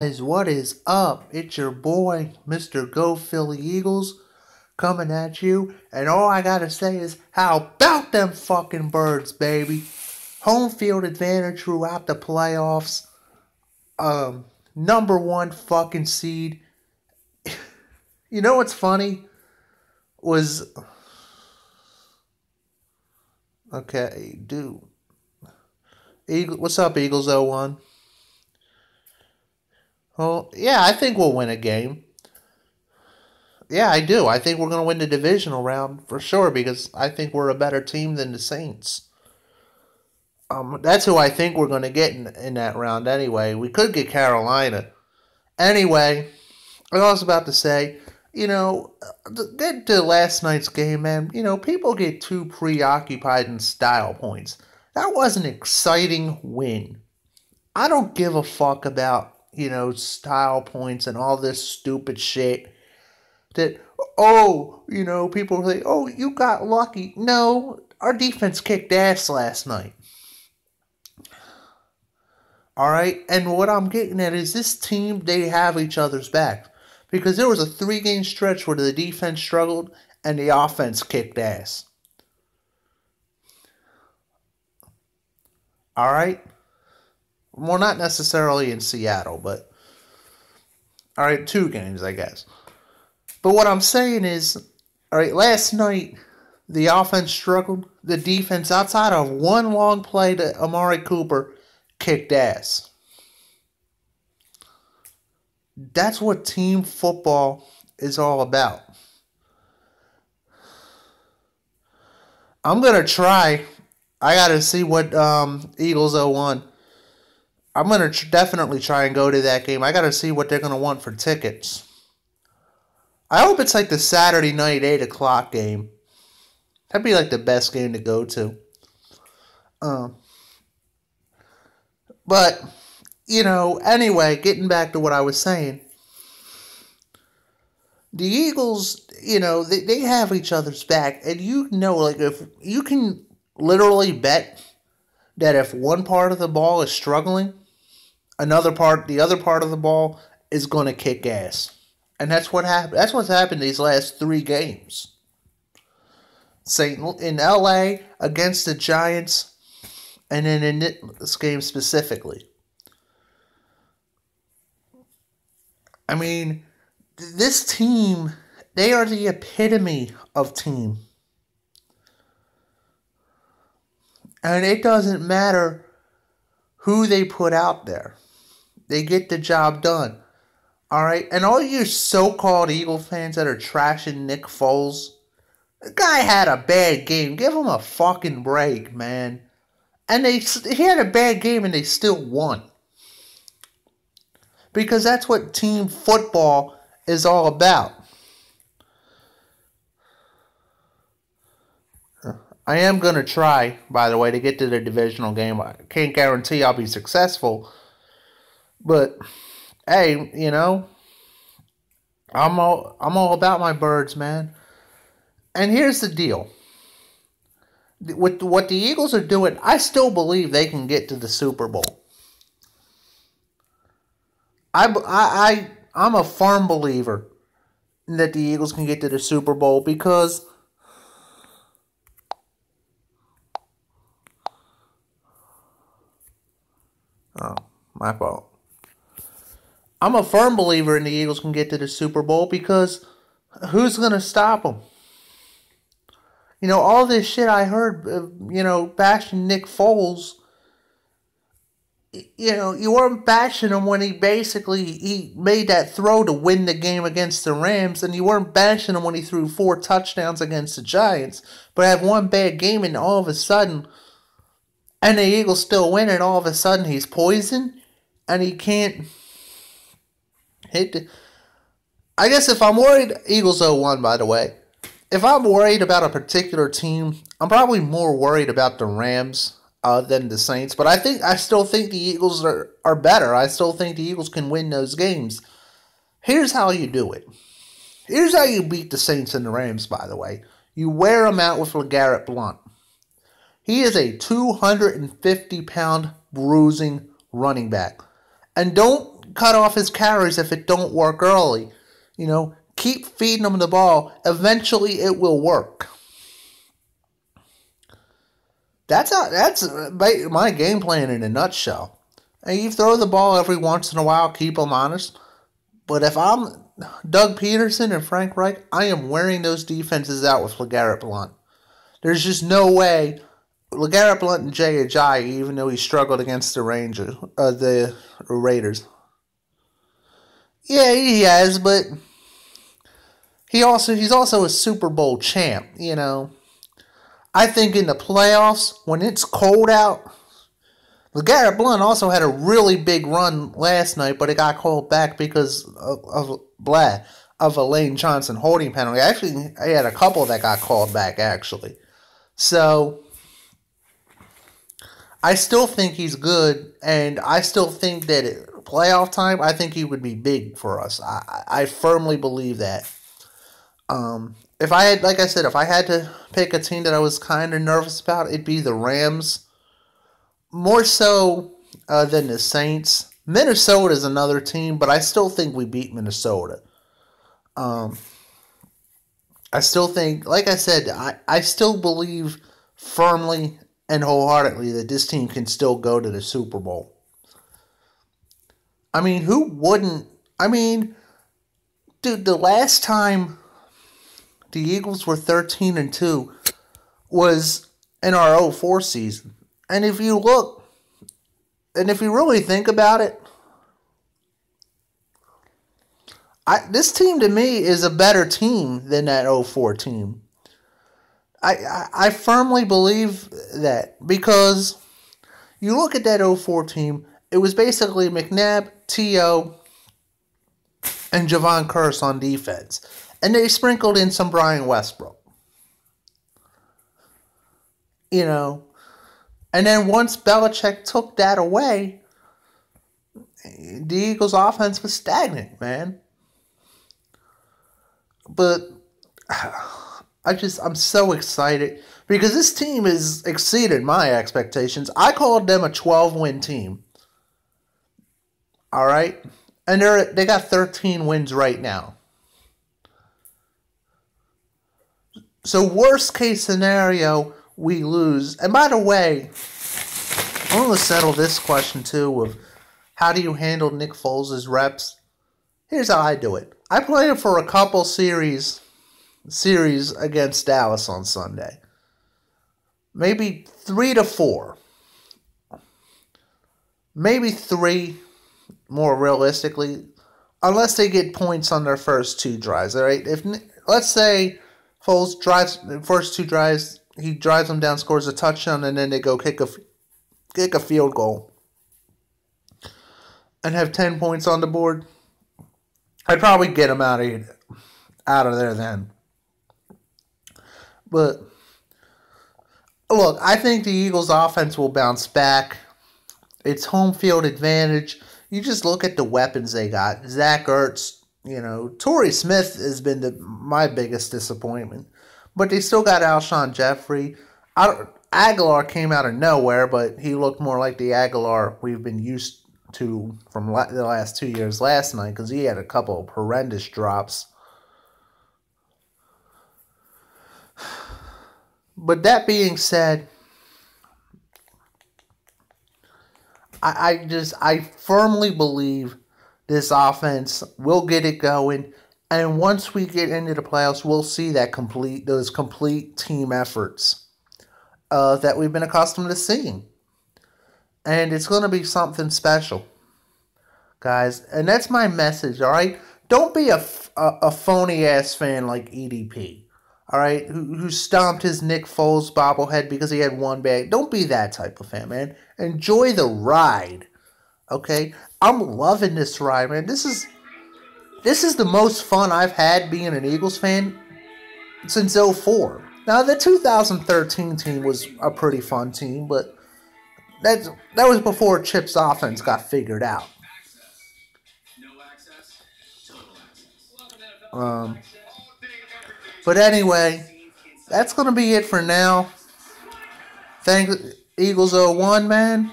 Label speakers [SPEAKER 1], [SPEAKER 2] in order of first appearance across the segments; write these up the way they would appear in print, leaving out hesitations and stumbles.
[SPEAKER 1] Guys, what is up? It's your boy, Mr. Go Philly Eagles, coming at you. And all I gotta say is, how about them fucking birds, baby? Home field advantage throughout the playoffs. Number one fucking seed. You know what's funny? Was. Okay, dude. What's up, Eagles 0-1? Well, yeah, I think we'll win a game. Yeah, I do. I think we're going to win the divisional round for sure because I think we're a better team than the Saints. That's who I think we're going to get in that round anyway. We could get Carolina. Anyway, I was about to say, get to last night's game, man. People get too preoccupied in style points. That was an exciting win. I don't give a fuck about, style points and all this stupid shit that, people say, oh, you got lucky. No, our defense kicked ass last night. All right, and what I'm getting at is this team, they have each other's back. Because there was a 3-game stretch where the defense struggled and the offense kicked ass. All right? Well, not necessarily in Seattle, but... All right, 2 games, I guess. But what I'm saying is, all right, last night, the offense struggled. The defense, outside of one long play to Amari Cooper, kicked ass. That's what team football is all about. I'm going to try. I got to see what Eagles 0-1. I'm going to definitely try and go to that game. I got to see what they're going to want for tickets. I hope it's like the Saturday night 8 o'clock game. That'd be like the best game to go to. But, anyway, getting back to what I was saying. The Eagles, they have each other's back. And if you can literally bet that if one part of the ball is struggling, the other part of the ball is going to kick ass. And that's what happened. That's what's happened these last 3 games. In LA against the Giants, and then in this game specifically. I mean, this team, they are the epitome of team. And it doesn't matter who they put out there. They get the job done. All right? And all you so-called Eagle fans that are trashing Nick Foles, the guy had a bad game. Give him a fucking break, man. And he had a bad game and they still won. Because that's what team football is all about. I am going to try, by the way, to get to the divisional game. I can't guarantee I'll be successful. But, hey, I'm all about my birds, man. And here's the deal. With what the Eagles are doing, I still believe they can get to the Super Bowl. I'm a firm believer that the Eagles can get to the Super Bowl because my fault. I'm a firm believer in the Eagles can get to the Super Bowl because who's going to stop them? All this shit I heard, bashing Nick Foles. You weren't bashing him when he made that throw to win the game against the Rams, and you weren't bashing him when he threw 4 touchdowns against the Giants, but have one bad game and all of a sudden, and the Eagles still win, and all of a sudden he's poisoned, and he can't hit. I guess if I'm worried, Eagles 0-1, by the way. If I'm worried about a particular team, I'm probably more worried about the Rams than the Saints. But I still think the Eagles are better. I still think the Eagles can win those games. Here's how you do it. Here's how you beat the Saints and the Rams, by the way. You wear them out with LeGarrette Blount. He is a 250-pound bruising running back. And don't cut off his carries if it don't work early. You know, keep feeding him the ball. Eventually, it will work. That's my game plan in a nutshell. And you throw the ball every once in a while, keep them honest. But if I'm Doug Peterson and Frank Reich, I am wearing those defenses out with LeGarrette Blount. There's just no way LeGarrette Blount and Jay Ajayi, even though he struggled against the Raiders. Yeah, he has, but he's also a Super Bowl champ, you know. I think in the playoffs, when it's cold out, LeGarrette Blount also had a really big run last night, but it got called back because of a Lane Johnson holding penalty. Actually, I had a couple that got called back, actually. So, I still think he's good, and I still think that playoff time, I think he would be big for us. I firmly believe that. If I had to pick a team that I was kind of nervous about, it'd be the Rams. More so than the Saints. Minnesota is another team, but I still think we beat Minnesota. I still think, like I said, I still believe firmly and wholeheartedly that this team can still go to the Super Bowl. I mean, who wouldn't? I mean, dude, the last time the Eagles were 13-2 was in our 2004 season. And if you look, and if you really think about it, this team to me is a better team than that 2004 team. I firmly believe that because you look at that 2004 team, it was basically McNabb, T.O., and Javon Curse on defense. And they sprinkled in some Brian Westbrook. You know. And then once Belichick took that away, the Eagles' offense was stagnant, man. But I'm so excited because this team has exceeded my expectations. I called them a 12-win team. All right? And they got 13 wins right now. So worst case scenario, we lose. And by the way, I want to settle this question too of how do you handle Nick Foles' reps? Here's how I do it. I played him for a couple series against Dallas on Sunday. Maybe 3 to 4. Maybe 3, more realistically, unless they get points on their first 2 drives. All right, let's say Foles drives the first 2 drives, he drives them down, scores a touchdown, and then they go kick a field goal and have 10 points on the board. I'd probably get him out of there then. But look, I think the Eagles' offense will bounce back. It's home field advantage. You just look at the weapons they got. Zach Ertz, you know, Torrey Smith has been my biggest disappointment. But they still got Alshon Jeffrey. Aguilar came out of nowhere, but he looked more like the Aguilar we've been used to from the last 2 years last night because he had a couple of horrendous drops. But that being said, I firmly believe this offense will get it going, and once we get into the playoffs, we'll see those complete team efforts that we've been accustomed to seeing, and it's going to be something special, guys. And that's my message. All right, don't be a phony ass fan like EDP. All right, who stomped his Nick Foles bobblehead because he had one bag. Don't be that type of fan, man. Enjoy the ride, okay? I'm loving this ride, man. This is the most fun I've had being an Eagles fan since 2004. Now, the 2013 team was a pretty fun team, but that was before Chip's offense got figured out. But anyway, that's going to be it for now. Thanks, Eagles 01, man.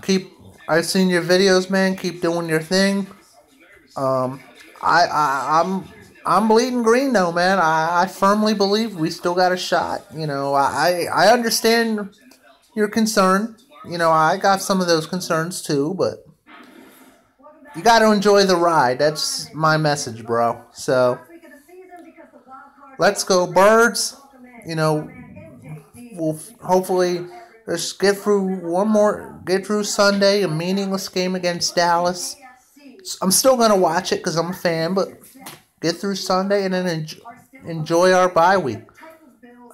[SPEAKER 1] Keep I've seen your videos, man. Keep doing your thing. Um, I'm bleeding green though, man. I firmly believe we still got a shot. I understand your concern. I got some of those concerns too, but you got to enjoy the ride. That's my message, bro. So let's go, Birds. You know, we'll hopefully just get through Sunday, a meaningless game against Dallas. I'm still gonna watch it because I'm a fan, but get through Sunday and then enjoy our bye week.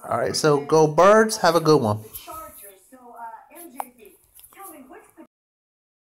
[SPEAKER 1] All right, so go Birds. Have a good one.